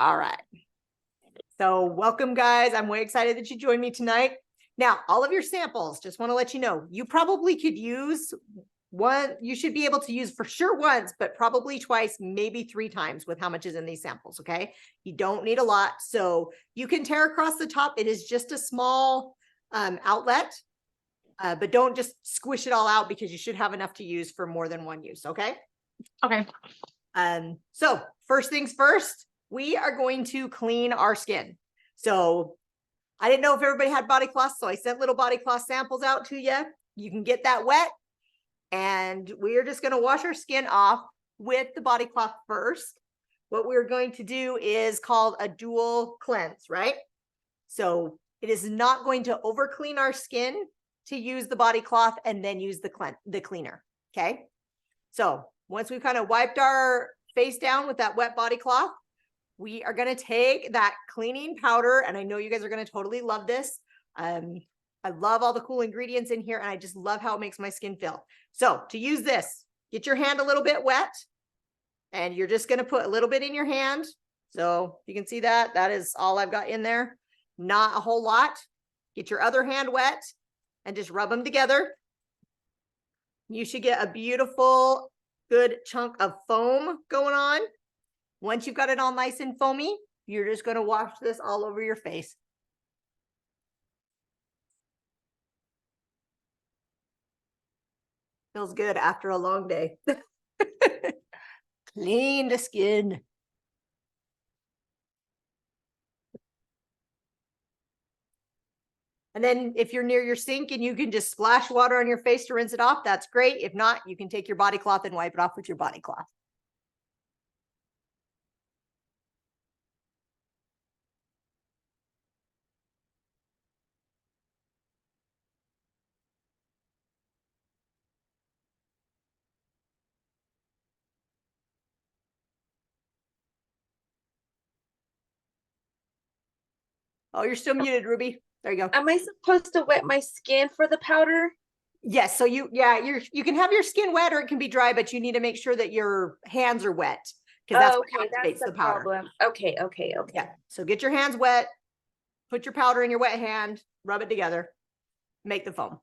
All right. So welcome, guys. I'm way excited that you joined me tonight. Now, all of your samples, just want to let you know, you probably could use one. You should be able to use for sure once, but probably twice, maybe 3 times with how much is in these samples, okay? You don't need a lot. So you can tear across the top. It is just a small outlet, but don't just squish it all out because you should have enough to use for more than one use, okay? Okay. So first things first, we are going to clean our skin. So I didn't know if everybody had body cloths, so I sent little body cloth samples out to you. You can get that wet, and we're just going to wash our skin off with the body cloth first. What we're going to do is called a dual cleanse, right? So it is not going to over clean our skin to use the body cloth and then use the cleaner, okay? So once we've kind of wiped our face down with that wet body cloth, we are going to take that cleaning powder, and I know you guys are going to totally love this. I love all the cool ingredients in here, and I just love how it makes my skin feel. So to use this, get your hand a little bit wet, and you're just going to put a little bit in your hand. So you can see that. That is all I've got in there. Not a whole lot. Get your other hand wet and just rub them together. You should get a beautiful, good chunk of foam going on. Once you've got it all nice and foamy, you're just going to wash this all over your face. Feels good after a long day. Clean the skin. And then if you're near your sink and you can just splash water on your face to rinse it off, that's great. If not, you can take your body cloth and wipe it off with your body cloth. Oh, you're still muted, Ruby. There you go. Am I supposed to wet my skin for the powder? Yes. So you can have your skin wet or it can be dry, but you need to make sure that your hands are wet because that's what activates the powder. Problem. Okay. Yeah. So get your hands wet, put your powder in your wet hand, rub it together, make the foam.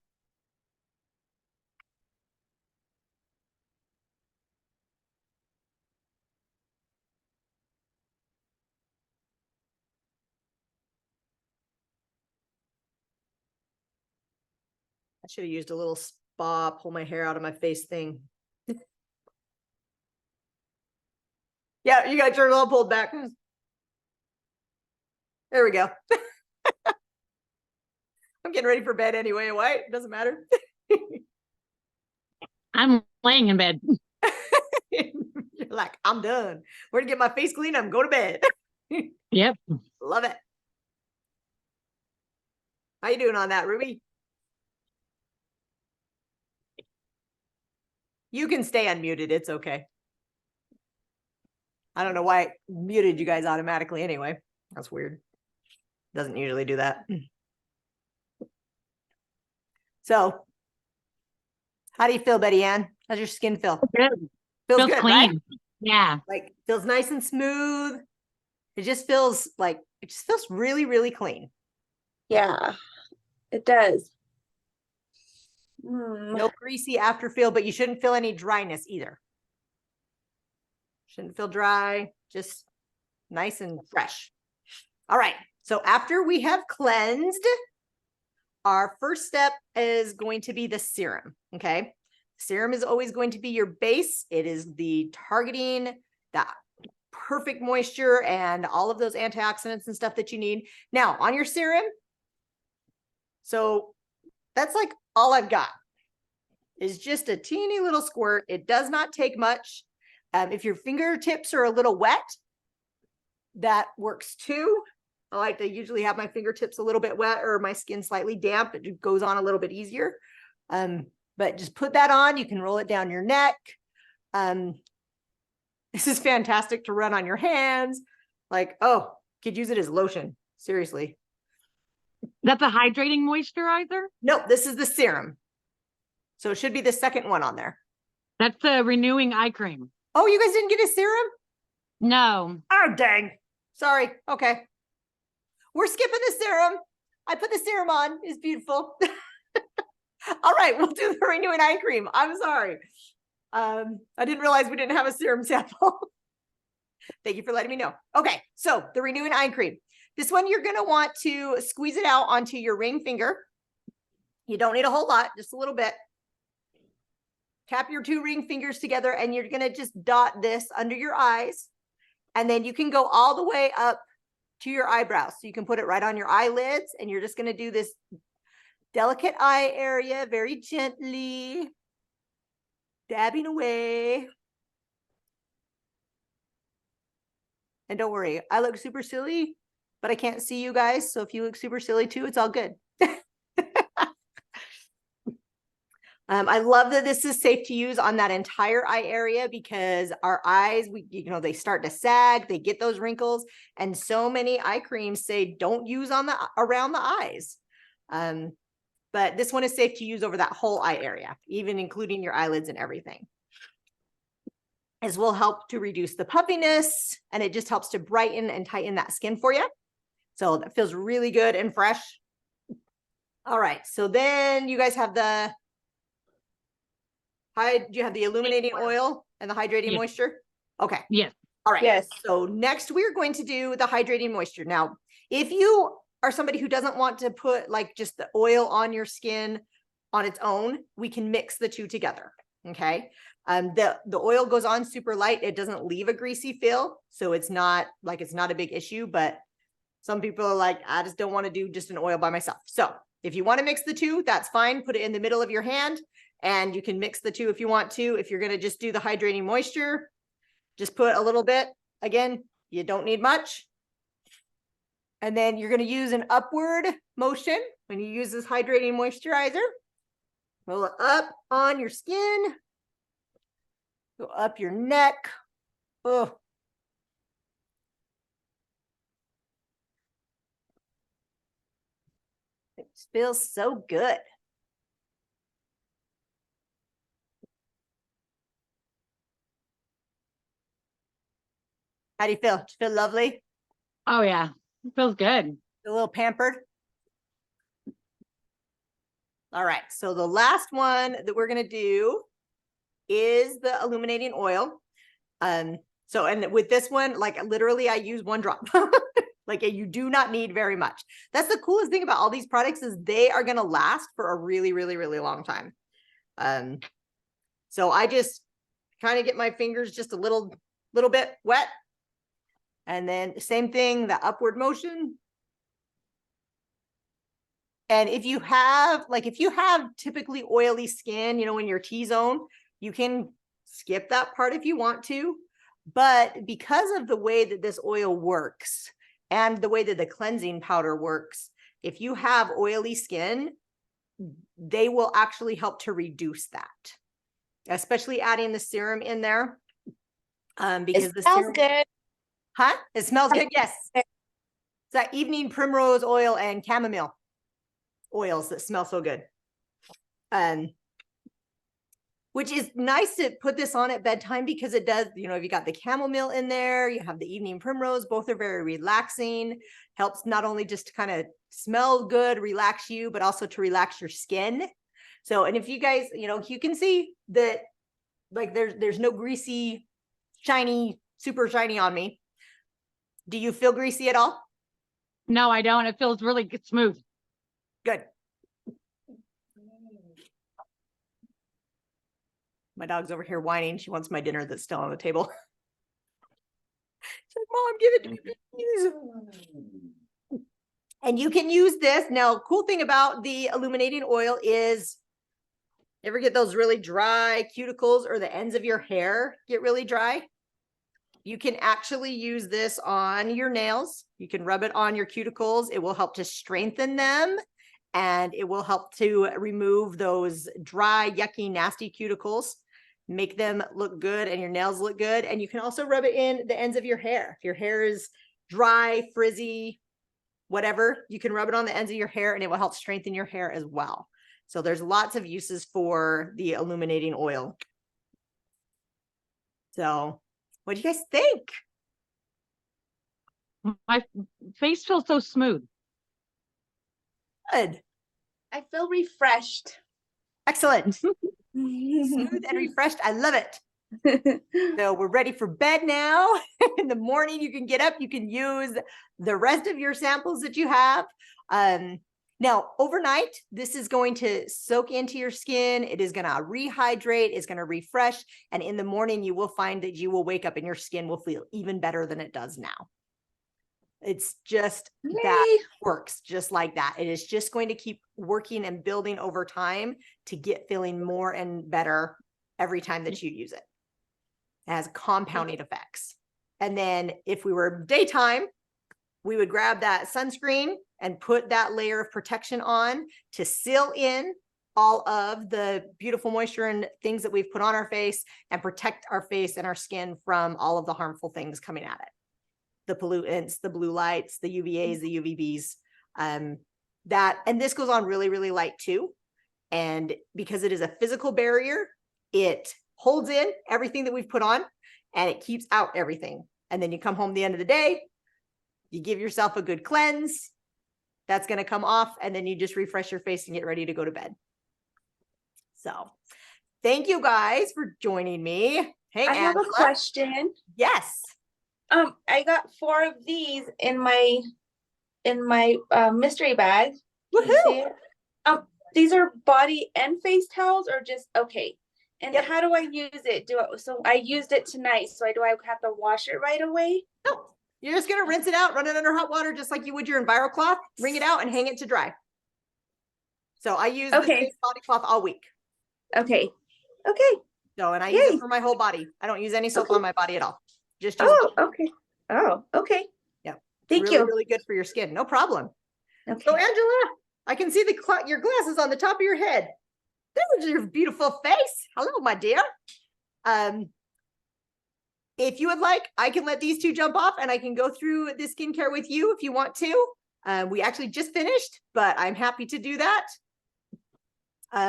I should have used a little spa, pull my hair out of my face thing. Yeah, you got your little pulled back. There we go. I'm getting ready for bed anyway. Why? It doesn't matter. I'm laying in bed. You're like, I'm done. We're gonna get my face clean. I'm going to bed. Yep. Love it. How you doing on that, Ruby? You can stay unmuted. It's okay. I don't know why I muted you guys automatically anyway. That's weird. Doesn't usually do that. So, how do you feel, Betty Ann? How's your skin feel? Good. Feels good, clean. right? Yeah. Like feels nice and smooth. It just feels really, really clean. Yeah, it does. No greasy after feel, but you shouldn't feel any dryness either. Shouldn't feel dry, just nice and fresh. All right. So after we have cleansed, our first step is going to be the serum. Okay. Serum is always going to be your base. It is the targeting that perfect moisture and all of those antioxidants and stuff that you need. Now on your serum, so that's like all I've got is just a teeny little squirt. It does not take much. If your fingertips are a little wet, that works too. I like to usually have my fingertips a little bit wet or my skin slightly damp. It goes on a little bit easier. But just put that on. You can roll it down your neck. This is fantastic to run on your hands. Like, oh, could use it as lotion. Seriously. That's a hydrating moisturizer? No, this is the serum. So it should be the second one on there. That's the renewing eye cream. Oh, you guys didn't get a serum? No. Oh, dang. Sorry. Okay. We're skipping the serum. I put the serum on. It's beautiful. All right, we'll do the renewing eye cream. I'm sorry. I didn't realize we didn't have a serum sample. Thank you for letting me know. Okay, so the renewing eye cream. This one, you're gonna want to squeeze it out onto your ring finger. You don't need a whole lot, just a little bit. Tap your two ring fingers together and you're gonna just dot this under your eyes. And then you can go all the way up to your eyebrows. So you can put it right on your eyelids and you're just gonna do this delicate eye area very gently, dabbing away. And don't worry, I look super silly, but I can't see you guys. So if you look super silly too, it's all good. I love that this is safe to use on that entire eye area because our eyes, they start to sag, they get those wrinkles, and so many eye creams say don't use on around the eyes. But this one is safe to use over that whole eye area, even including your eyelids and everything. This will help to reduce the puffiness, and it just helps to brighten and tighten that skin for you. So that feels really good and fresh. All right, so then you guys have do you have the illuminating oil and the hydrating moisture? Okay. Yes. All right. Yes. So next we're going to do the hydrating moisture. Now, if you are somebody who doesn't want to put like just the oil on your skin on its own, we can mix the two together. Okay. The oil goes on super light. It doesn't leave a greasy feel. So it's not a big issue, but some people are like, I just don't want to do just an oil by myself. So if you want to mix the two, that's fine. Put it in the middle of your hand and you can mix the two if you want to. If you're going to just do the hydrating moisture, just put a little bit. Again, you don't need much. And then you're going to use an upward motion when you use this hydrating moisturizer. Roll it up on your skin. Go up your neck. Oh. It feels so good. How do you feel? Do you feel lovely? Oh yeah. It feels good. A little pampered? All right. So the last one that we're going to do is the illuminating oil. And with this one, like literally I use 1 drop. Like you do not need very much. That's the coolest thing about all these products is they are going to last for a really, really, really long time. So I just kind of get my fingers just a little bit wet. And then same thing, the upward motion. And if you have typically oily skin, in your T-zone, you can skip that part if you want to. But because of the way that this oil works and the way that the cleansing powder works, if you have oily skin, they will actually help to reduce that, especially adding the serum in there. Because it smells good. Huh? It smells good. Yes. It's that evening primrose oil and chamomile oils that smell so good. Which is nice to put this on at bedtime because it does, if you got the chamomile in there, you have the evening primrose, both are very relaxing, helps not only just to kind of smell good, relax you, but also to relax your skin. So, and if you guys, you can see that like there's no greasy, shiny, super shiny on me. Do you feel greasy at all? No, I don't. It feels really good, smooth. Good. My dog's over here whining. She wants my dinner that's still on the table. She's like, Mom, give it to me, please. And you can use this. Now, cool thing about the illuminating oil is, you ever get those really dry cuticles or the ends of your hair get really dry? You can actually use this on your nails. You can rub it on your cuticles. It will help to strengthen them and it will help to remove those dry, yucky, nasty cuticles, make them look good and your nails look good. And you can also rub it in the ends of your hair. If your hair is dry, frizzy, whatever, you can rub it on the ends of your hair and it will help strengthen your hair as well. So there's lots of uses for the illuminating oil. So what do you guys think? My face feels so smooth. Good. I feel refreshed. Excellent. Smooth and refreshed. I love it. So we're ready for bed now. In the morning, you can get up, you can use the rest of your samples that you have. Now, overnight, this is going to soak into your skin. It is going to rehydrate, it's going to refresh. And in the morning, you will find that you will wake up and your skin will feel even better than it does now. It's just that Yay. works just like that. It is just going to keep working and building over time to get feeling more and better every time that you use it. It has compounding effects. And then if we were daytime, we would grab that sunscreen and put that layer of protection on to seal in all of the beautiful moisture and things that we've put on our face and protect our face and our skin from all of the harmful things coming at it. The pollutants, the blue lights, the UVAs, the UVBs, and this goes on really, really light too. And because it is a physical barrier, it holds in everything that we've put on and it keeps out everything. And then you come home at the end of the day, you give yourself a good cleanse. That's going to come off and then you just refresh your face and get ready to go to bed. So thank you guys for joining me. Hey, I have a Angela. question. Yes. I got 4 of these in my mystery bag. Can you see Woohoo. it? These are body and face towels or just okay. And Yep. how do I use it? So I used it tonight. So do I have to wash it right away? No, you're just going to rinse it out, run it under hot water, just like you would your Enviro cloth, wring it out and hang it to dry. So I use the Okay. face body cloth all week. Okay. Okay. So, and I use Yay. it for my whole body. I don't use any soap Okay. on my body at all. Just use Oh, okay. Oh, okay. Yeah. Thank really, you. really good for your skin. No problem. Okay. So Angela, I can see your glasses on the top of your head. There's your beautiful face. Hello, my dear. If you would like, I can let these two jump off and I can go through the skincare with you if you want to. We actually just finished, but I'm happy to do that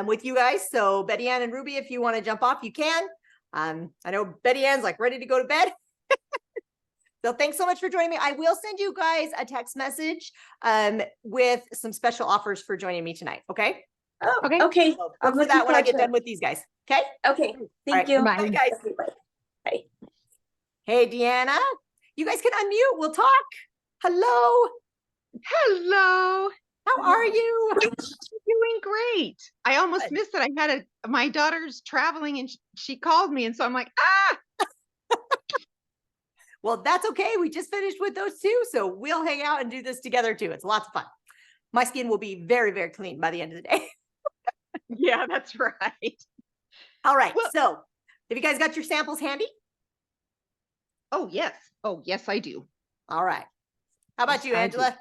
with you guys. So Betty Ann and Ruby, if you want to jump off, you can. I know Betty Ann's like ready to go to bed. So thanks so much for joining me. I will send you guys a text message with some special offers for joining me tonight. Okay. Oh, Okay. okay. So I'm look for looking that when I forward get to done it. with these guys. Okay. Okay. Thank right. you. Bye. Bye, guys. Okay, bye. Bye. Hey, Deanna, you guys can unmute. We'll talk. Hello. Hello. How are you? Doing great. I almost Good. missed it. I had my daughter's traveling and she called me. And so I'm like, ah, Well, that's okay. We just finished with those two. So we'll hang out and do this together too. It's lots of fun. My skin will be very, very clean by the end of the day. yeah, that's right. All right. Well- So have you guys got your samples handy? Oh, yes. Oh, yes, I do. All right. How about Yes, you, I do. Angela?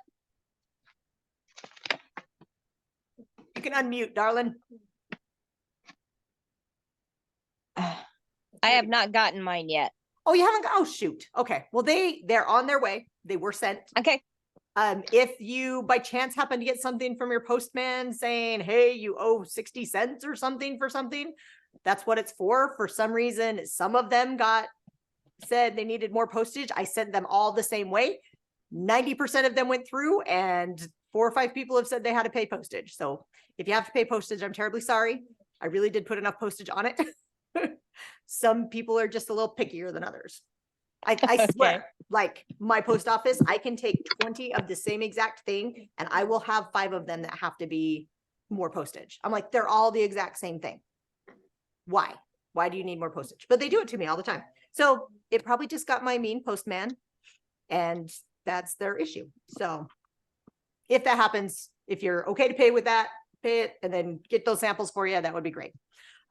You can unmute, darling. I have not gotten mine yet. Oh, you haven't got, oh, shoot. Okay. Well, they're on their way. They were sent. Okay. If you by chance happen to get something from your postman saying, hey, you owe 60 cents or something for something, that's what it's for. For some reason, some of them said they needed more postage. I sent them all the same way. 90% of them went through and 4 or 5 people have said they had to pay postage. So if you have to pay postage, I'm terribly sorry. I really did put enough postage on it. Some people are just a little pickier than others. I swear, like my post office, I can take 20 of the same exact thing and I will have 5 of them that have to be more postage. I'm like, they're all the exact same thing. Why? Why do you need more postage? But they do it to me all the time. So it probably just got my mean postman and that's their issue. So if that happens, if you're okay to pay with that, pay it and then get those samples for you, that would be great.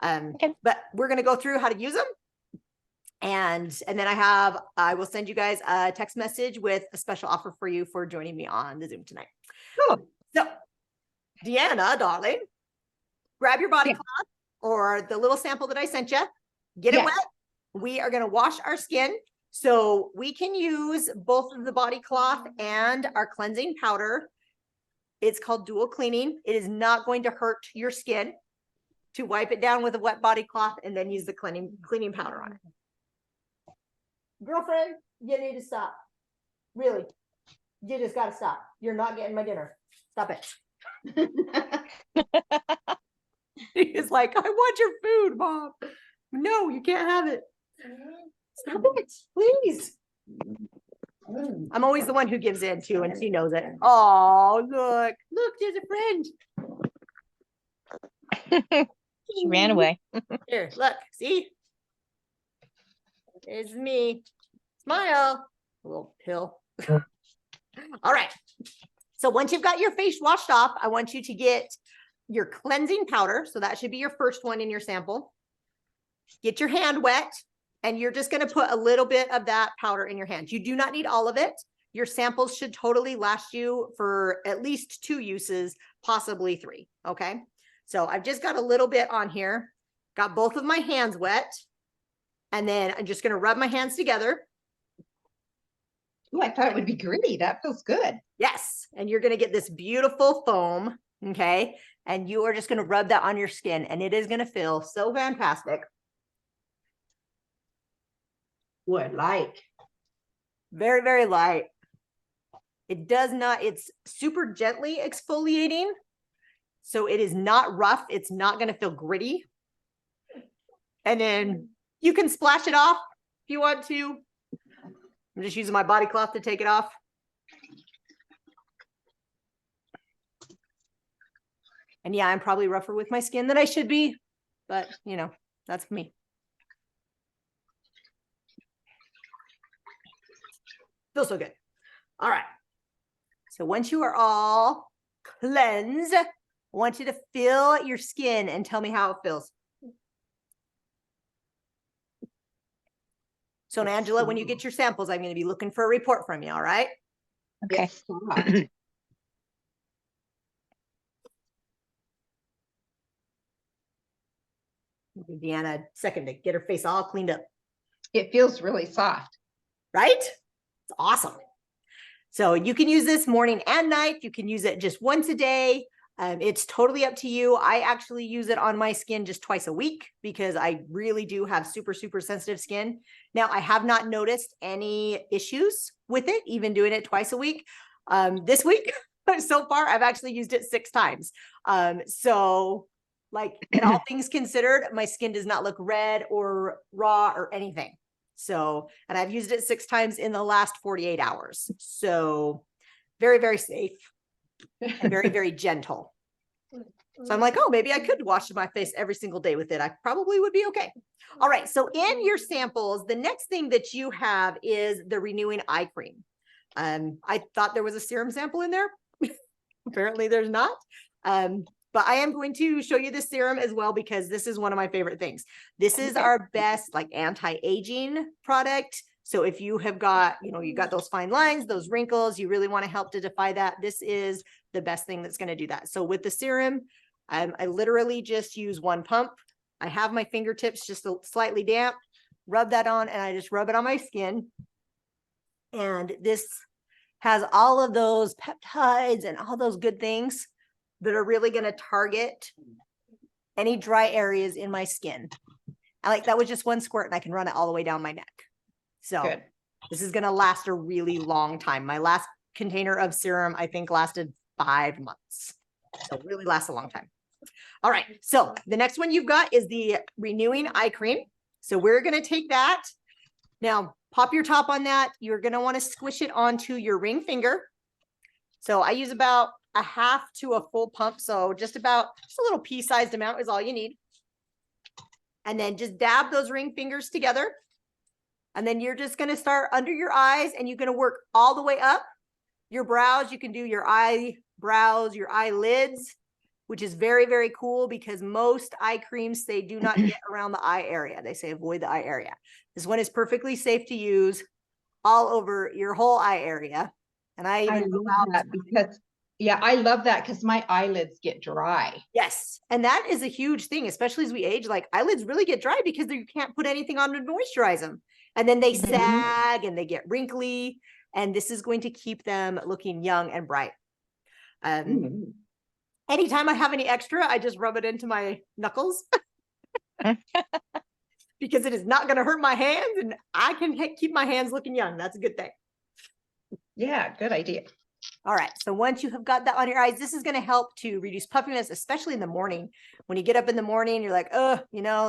Okay. But we're going to go through how to use them. And then I will send you guys a text message with a special offer for you for joining me on the Zoom tonight. Oh, So Deanna, darling, grab your body Yeah. cloth or the little sample that I sent you, get it Yes. wet. We are going to wash our skin. So we can use both of the body cloth and our cleansing powder. It's called dual cleaning. It is not going to hurt your skin to wipe it down with a wet body cloth and then use the cleaning powder on it. Girlfriend, you need to stop. Really. You just gotta stop. You're not getting my dinner. Stop it. He's like, I want your food, Mom. No, you can't have it. Stop it, please. I'm always the one who gives in too, and she knows it. Oh, look, there's a friend. She ran away. Here, look, see? It's me. Smile. A little pill. All right. So once you've got your face washed off, I want you to get your cleansing powder. So that should be your first one in your sample. Get your hand wet, and you're just going to put a little bit of that powder in your hand. You do not need all of it. Your samples should totally last you for at least 2 uses, possibly 3. Okay. So I've just got a little bit on here, got both of my hands wet, and then I'm just going to rub my hands together. Oh, I thought it would be gritty. That feels good. Yes. And you're going to get this beautiful foam. Okay. And you are just going to rub that on your skin, and it is going to feel so fantastic. Oh, I like. Very, very light. It does not, it's super gently exfoliating. So it is not rough. It's not going to feel gritty. And then you can splash it off if you want to. I'm just using my body cloth to take it off. And yeah, I'm probably rougher with my skin than I should be, but you know, that's me. Feels so good. All right. So once you are all cleansed, I want you to feel your skin and tell me how it feels. So Angela, when you get your samples, I'm going to be looking for a report from you. All right. Okay. It's soft. Give Deanna a second to get her face all cleaned up. It feels really soft. Right? It's awesome. So you can use this morning and night. You can use it just once a day. It's totally up to you. I actually use it on my skin just twice a week because I really do have super, super sensitive skin. Now, I have not noticed any issues with it, even doing it twice a week. This week, so far, I've actually used it 6 times. So like in all things considered, my skin does not look red or raw or anything. So, and I've used it 6 times in the last 48 hours. So very, very safe and very, very gentle. So I'm like, oh, maybe I could wash my face every single day with it. I probably would be okay. All right. So in your samples, the next thing that you have is the renewing eye cream. I thought there was a serum sample in there. Apparently there's not. But I am going to show you this serum as well, because this is one of my favorite things. This is our best like anti-aging product. So if you have got, you know, you got those fine lines, those wrinkles, you really want to help to defy that. This is the best thing that's going to do that. So with the serum, I literally just use 1 pump. I have my fingertips just slightly damp, rub that on, and I just rub it on my skin. And this has all of those peptides and all those good things that are really going to target any dry areas in my skin. I like that was just 1 squirt, and I can run it all the way down my neck. So Good. This is going to last a really long time. My last container of serum, I think, lasted 5 months. So it really lasts a long time. All right. So the next one you've got is the renewing eye cream. So we're going to take that. Now, pop your top on that. You're going to want to squish it onto your ring finger. So I use about a half to a full pump. So just a little pea-sized amount is all you need. And then just dab those ring fingers together. And then you're just going to start under your eyes, and you're going to work all the way up your brows. You can do your eyebrows, your eyelids, which is very, very cool, because most eye creams say do not get around the eye area. They say avoid the eye area. This one is perfectly safe to use all over your whole eye area. And I even go love out that because, yeah, I love that because my eyelids get dry. Yes. And that is a huge thing, especially as we age. Like, eyelids really get dry because you can't put anything on to moisturize them. And then they sag and they get wrinkly. And this is going to keep them looking young and bright. Anytime I have any extra, I just rub it into my knuckles because it is not going to hurt my hands, and I can keep my hands looking young. That's a good thing. Yeah, good idea. All right. So once you have got that on your eyes, this is going to help to reduce puffiness, especially in the morning. When you get up in the morning, you're like, oh,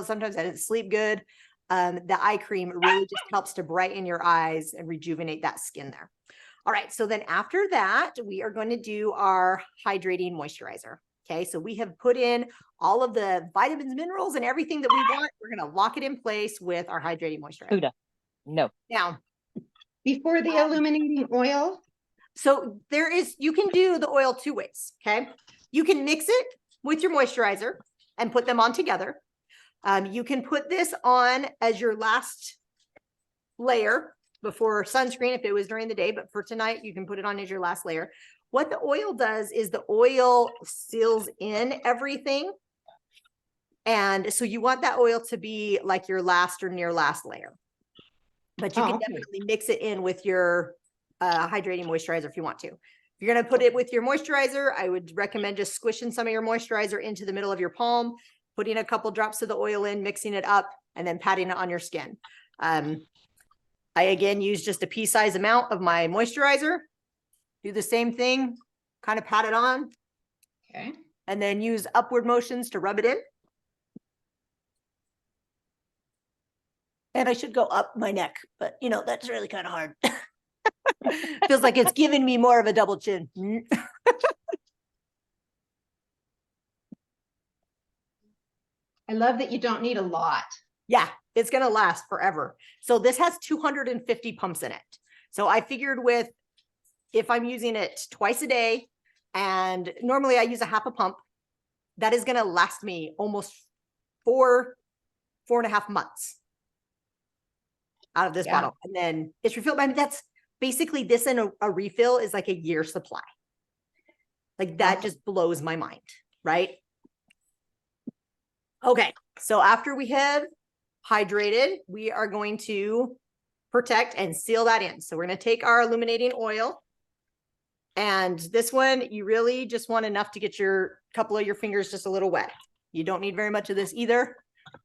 sometimes I didn't sleep good. The eye cream really just helps to brighten your eyes and rejuvenate that skin there. All right. So then after that, we are going to do our hydrating moisturizer. Okay. So we have put in all of the vitamins, minerals, and everything that we want. We're going to lock it in place with our hydrating moisturizer. Buddha. No. Now, Before the illuminating oil. so you can do the oil two ways. Okay. You can mix it with your moisturizer and put them on together. You can put this on as your last layer before sunscreen if it was during the day, but for tonight, you can put it on as your last layer. What the oil does is the oil seals in everything. And so you want that oil to be like your last or near last layer. But you can definitely mix it in with your hydrating moisturizer if you want to. If you're going to put it with your moisturizer, I would recommend just squishing some of your moisturizer into the middle of your palm, putting a couple drops of the oil in, mixing it up, and then patting it on your skin. I again use just a pea-size amount of my moisturizer. Do the same thing, kind of pat it on. Okay. And then use upward motions to rub it in. And I should go up my neck, but that's really kind of hard. Feels like it's giving me more of a double chin. I love that you don't need a lot. Yeah, it's going to last forever. So this has 250 pumps in it. So I figured if I'm using it twice a day, and normally I use a half a pump, that is going to last me almost 4.5 months out of this bottle. And then it's refilled. I mean, that's basically this in a refill is like a year supply. Like that just blows my mind, right? Okay, so after we have hydrated, we are going to protect and seal that in. So we're going to take our illuminating oil. And this one, you really just want enough to get your couple of your fingers just a little wet. You don't need very much of this either.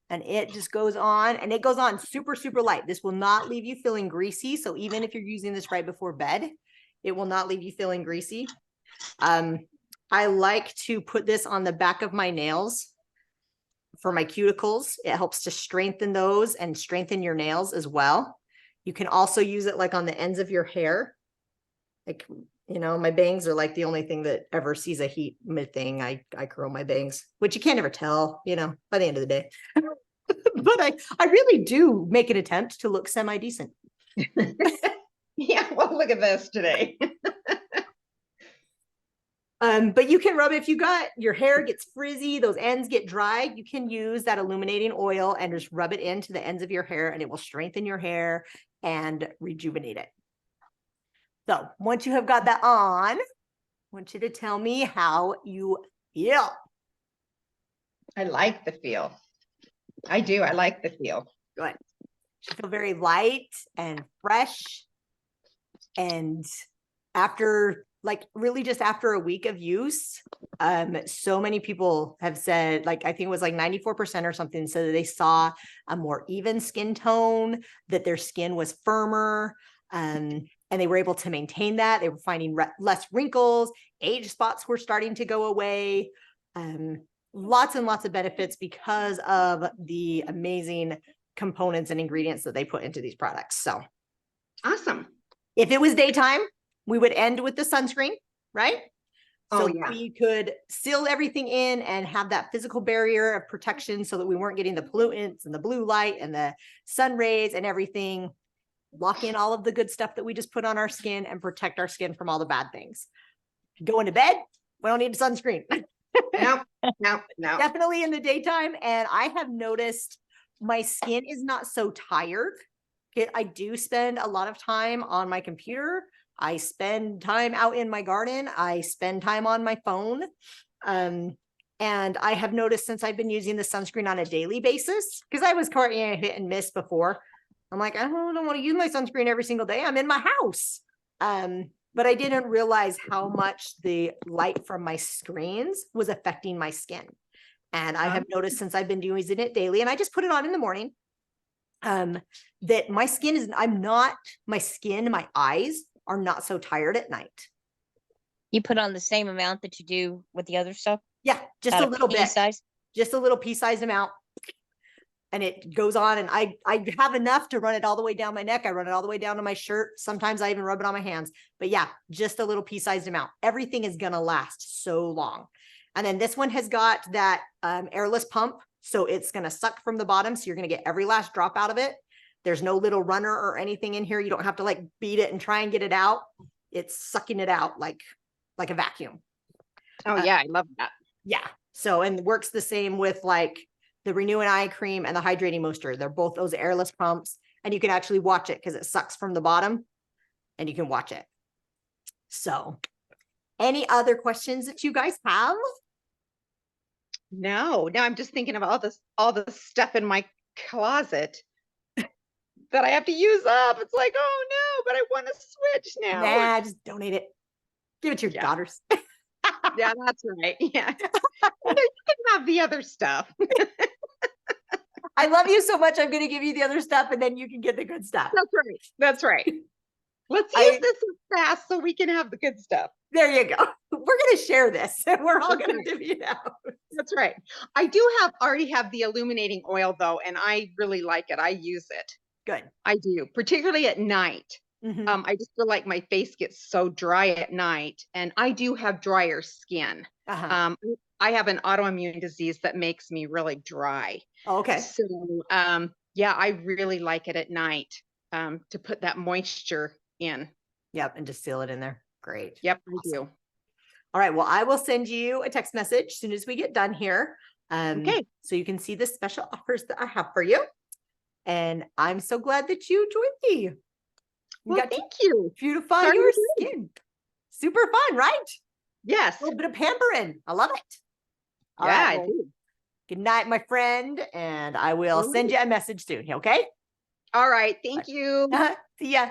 And it just goes on, and it goes on super, super light. This will not leave you feeling greasy. So even if you're using this right before bed, it will not leave you feeling greasy. I like to put this on the back of my nails for my cuticles. It helps to strengthen those and strengthen your nails as well. You can also use it like on the ends of your hair. Like, my bangs are like the only thing that ever sees a heat thing. I curl my bangs, which you can't ever tell, by the end of the day. But I really do make an attempt to look semi-decent. Yeah, well, look at this today. But you can rub, if you got your hair gets frizzy, those ends get dry, you can use that illuminating oil and just rub it into the ends of your hair, and it will strengthen your hair and rejuvenate it. So once you have got that on, I want you to tell me how you feel. I like the feel. I do. I like the feel. Good. You feel very light and fresh. And after really just after a week of use, so many people have said, I think it was 94% or something, said that they saw a more even skin tone, that their skin was firmer, and they were able to maintain that. They were finding less wrinkles, age spots were starting to go away. Lots and lots of benefits because of the amazing components and ingredients that they put into these products. So awesome. If it was daytime, we would end with the sunscreen, right? So we could seal everything in and have that physical barrier of protection so that we weren't getting the pollutants and the blue light and the sun rays and everything. Lock in all of the good stuff that we just put on our skin and protect our skin from all the bad things. Going to bed, we don't need sunscreen. No. Definitely in the daytime. And I have noticed my skin is not so tired. I do spend a lot of time on my computer. I spend time out in my garden. I spend time on my phone. And I have noticed since I've been using the sunscreen on a daily basis, because I was hit and miss before. I'm like, I don't want to use my sunscreen every single day. I'm in my house. But I didn't realize how much the light from my screens was affecting my skin. And I have noticed since I've been using it daily, and I just put it on in the morning, that my skin is, my eyes are not so tired at night. You put on the same amount that you do with the other stuff? Yeah, just About a little pea bit, size? just a little pea-sized amount. And it goes on, and I have enough to run it all the way down my neck. I run it all the way down to my shirt. Sometimes I even rub it on my hands. But yeah, just a little pea-sized amount. Everything is gonna last so long. And then this one has got that airless pump. So it's gonna suck from the bottom. So you're gonna get every last drop out of it. There's no little runner or anything in here. You don't have to like beat it and try and get it out. It's sucking it out like a vacuum. Oh yeah, I love that. Yeah. So, and works the same with like the Renew and Eye Cream and the Hydrating Moisture. They're both those airless pumps, and you can actually watch it because it sucks from the bottom and you can watch it. So any other questions that you guys have? No, now I'm just thinking of all the stuff in my closet that I have to use up. It's like, oh no, but I want to switch now. Nah, just donate it. Give it to your Yeah. daughters. Yeah, that's right. Yeah. You can have the other stuff. I love you so much. I'm going to give you the other stuff and then you can get the good stuff. That's right. That's right. Let's I- use this fast so we can have the good stuff. There you go. We're going to share this and we're all That's going right. to divvy it out. That's right. I do already have the illuminating oil though, and I really like it. I use it. Good. I do, particularly at night. Mhm. I just feel like my face gets so dry at night, and I do have drier skin. Uh-huh. I have an autoimmune disease that makes me really dry. Oh, okay. So, yeah, I really like it at night to put that moisture in. Yep. And just seal it in there. Great. Yep, I Awesome. do. All right. Well, I will send you a text message as soon as we get done here. Okay. So you can see the special offers that I have for you. And I'm so glad that you joined me. You Well, got thank you. to beautify Sorry your to do. skin. Super fun, right? Yes. A little bit of pampering. I love it. All Yeah, right. I Well, do. good night, my friend. And I will All send you a message soon. Okay. All right. Thank you. See ya.